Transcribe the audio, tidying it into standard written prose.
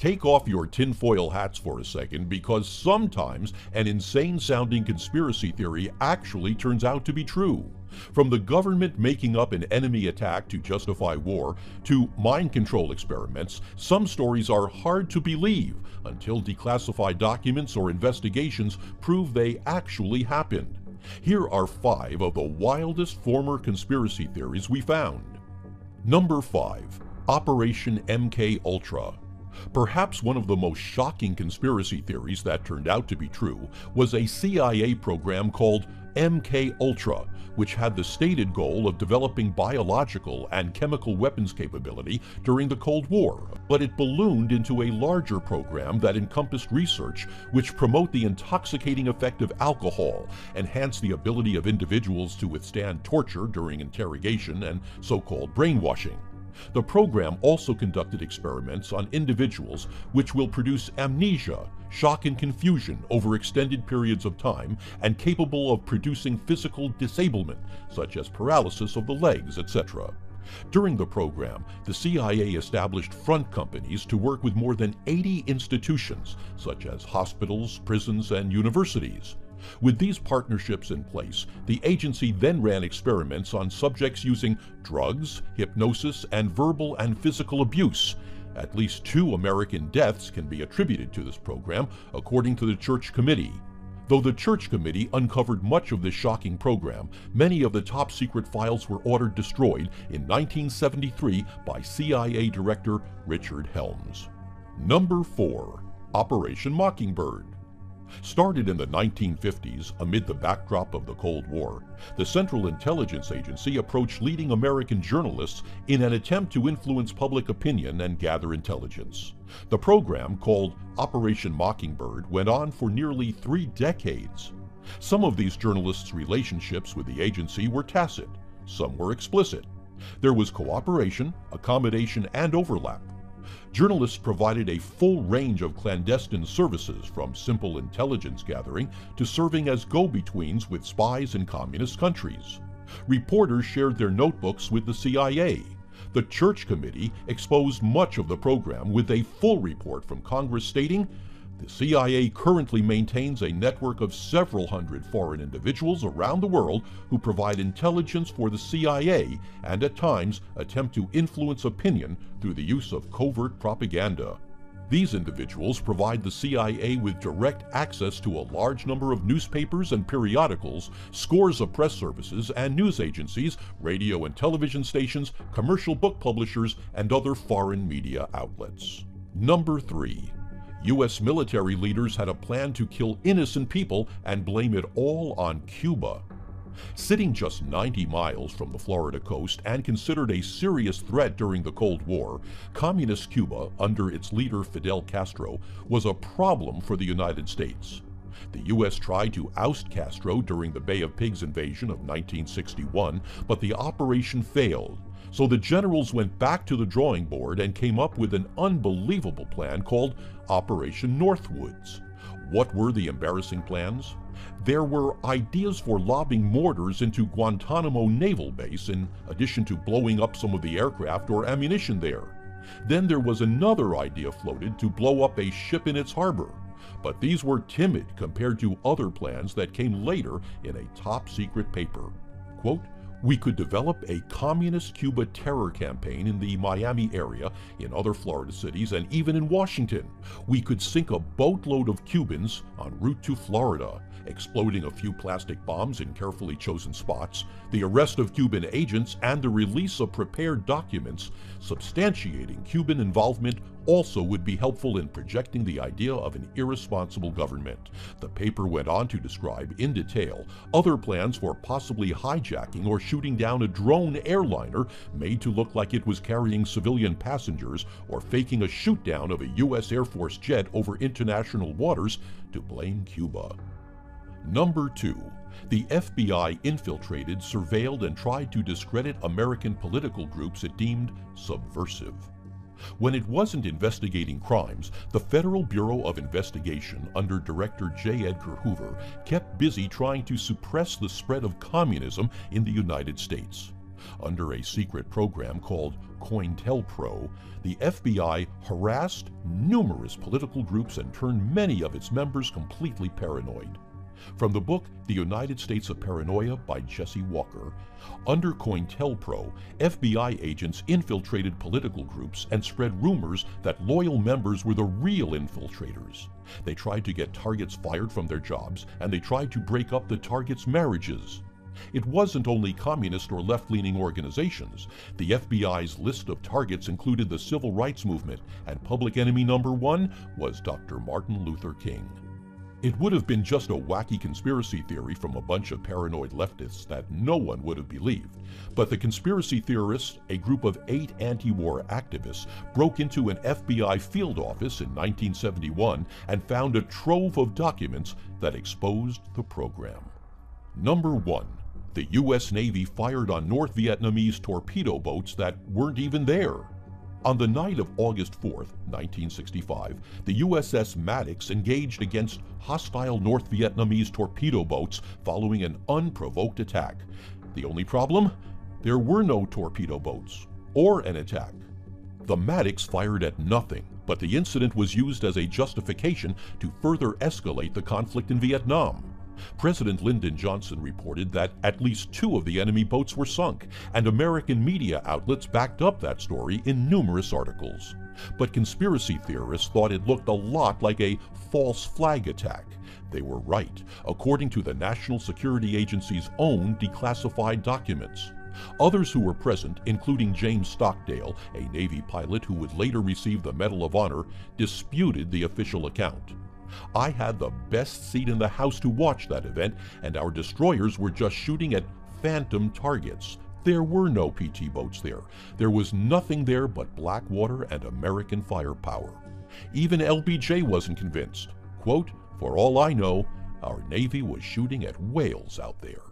Take off your tinfoil hats for a second, because sometimes an insane-sounding conspiracy theory actually turns out to be true. From the government making up an enemy attack to justify war, to mind control experiments, some stories are hard to believe until declassified documents or investigations prove they actually happened. Here are 5 of the wildest former conspiracy theories we found. Number 5. Operation MK Ultra. Perhaps one of the most shocking conspiracy theories that turned out to be true was a CIA program called MK Ultra, which had the stated goal of developing biological and chemical weapons capability during the Cold War, but it ballooned into a larger program that encompassed research which promote the intoxicating effect of alcohol, enhance the ability of individuals to withstand torture during interrogation and so-called brainwashing. The program also conducted experiments on individuals which will produce amnesia, shock and confusion over extended periods of time, and capable of producing physical disablement, such as paralysis of the legs, etc. During the program, the CIA established front companies to work with more than 80 institutions, such as hospitals, prisons, and universities. With these partnerships in place, the agency then ran experiments on subjects using drugs, hypnosis, and verbal and physical abuse. At least 2 American deaths can be attributed to this program, according to the Church Committee. Though the Church Committee uncovered much of this shocking program, many of the top-secret files were ordered destroyed in 1973 by CIA Director Richard Helms. Number 4. Operation Mockingbird. Started in the 1950s amid the backdrop of the Cold War, the Central Intelligence Agency approached leading American journalists in an attempt to influence public opinion and gather intelligence. The program, called Operation Mockingbird, went on for nearly 3 decades. Some of these journalists' relationships with the agency were tacit, some were explicit. There was cooperation, accommodation, and overlap. Journalists provided a full range of clandestine services, from simple intelligence gathering to serving as go-betweens with spies in communist countries. Reporters shared their notebooks with the CIA. The Church Committee exposed much of the program, with a full report from Congress stating, "The CIA currently maintains a network of several hundred foreign individuals around the world who provide intelligence for the CIA and at times attempt to influence opinion through the use of covert propaganda." These individuals provide the CIA with direct access to a large number of newspapers and periodicals, scores of press services and news agencies, radio and television stations, commercial book publishers, and other foreign media outlets. Number 3. U.S. military leaders had a plan to kill innocent people and blame it all on Cuba. Sitting just 90 miles from the Florida coast and considered a serious threat during the Cold War, Communist Cuba, under its leader Fidel Castro, was a problem for the United States. The U.S. tried to oust Castro during the Bay of Pigs invasion of 1961, but the operation failed. So the generals went back to the drawing board and came up with an unbelievable plan called Operation Northwoods. What were the embarrassing plans? There were ideas for lobbing mortars into Guantanamo Naval Base, in addition to blowing up some of the aircraft or ammunition there. Then there was another idea floated to blow up a ship in its harbor. But these were timid compared to other plans that came later in a top-secret paper. Quote, "We could develop a communist Cuba terror campaign in the Miami area, in other Florida cities, and even in Washington. We could sink a boatload of Cubans en route to Florida, exploding a few plastic bombs in carefully chosen spots, the arrest of Cuban agents, and the release of prepared documents substantiating Cuban involvement also would be helpful in projecting the idea of an irresponsible government." The paper went on to describe in detail other plans for possibly hijacking or shooting down a drone airliner made to look like it was carrying civilian passengers, or faking a shoot-down of a U.S. Air Force jet over international waters to blame Cuba. Number 2. The FBI infiltrated, surveilled, and tried to discredit American political groups it deemed subversive. When it wasn't investigating crimes, the Federal Bureau of Investigation, under Director J. Edgar Hoover, kept busy trying to suppress the spread of communism in the United States. Under a secret program called COINTELPRO, the FBI harassed numerous political groups and turned many of its members completely paranoid. From the book The United States of Paranoia by Jesse Walker, under COINTELPRO, FBI agents infiltrated political groups and spread rumors that loyal members were the real infiltrators. They tried to get targets fired from their jobs, and they tried to break up the targets' marriages. It wasn't only communist or left-leaning organizations. The FBI's list of targets included the civil rights movement, and public enemy number one was Dr. Martin Luther King. It would have been just a wacky conspiracy theory from a bunch of paranoid leftists that no one would have believed. But the conspiracy theorists, a group of 8 anti-war activists, broke into an FBI field office in 1971 and found a trove of documents that exposed the program. Number 1. The U.S. Navy fired on North Vietnamese torpedo boats that weren't even there. On the night of August 4, 1965, the USS Maddox engaged against hostile North Vietnamese torpedo boats following an unprovoked attack. The only problem? There were no torpedo boats or an attack. The Maddox fired at nothing, but the incident was used as a justification to further escalate the conflict in Vietnam. President Lyndon Johnson reported that at least 2 of the enemy boats were sunk, and American media outlets backed up that story in numerous articles. But conspiracy theorists thought it looked a lot like a false flag attack. They were right, according to the National Security Agency's own declassified documents. Others who were present, including James Stockdale, a Navy pilot who would later receive the Medal of Honor, disputed the official account. I had the best seat in the house to watch that event, and our destroyers were just shooting at phantom targets. There were no PT boats there. There was nothing there but black water and American firepower. Even LBJ wasn't convinced. Quote, "For all I know, our Navy was shooting at whales out there."